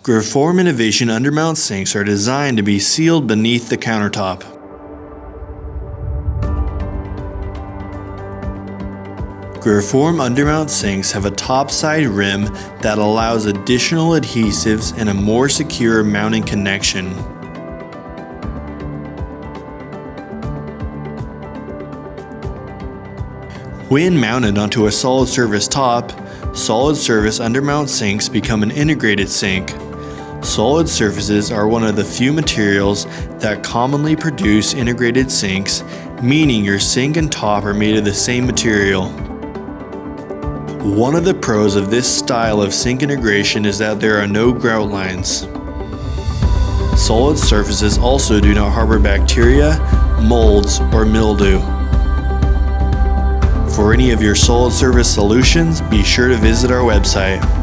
Grifform Innovation undermount sinks are designed to be sealed beneath the countertop. Grifform undermount sinks have a topside rim that allows additional adhesives and a more secure mounting connection. When mounted onto a solid surface top, solid surface undermount sinks become an integrated sink. Solid surfaces are one of the few materials that commonly produce integrated sinks, meaning your sink and top are made of the same material. One of the pros of this style of sink integration is that there are no grout lines. Solid surfaces also do not harbor bacteria, molds, or mildew. For any of your solid surface solutions, be sure to visit our website.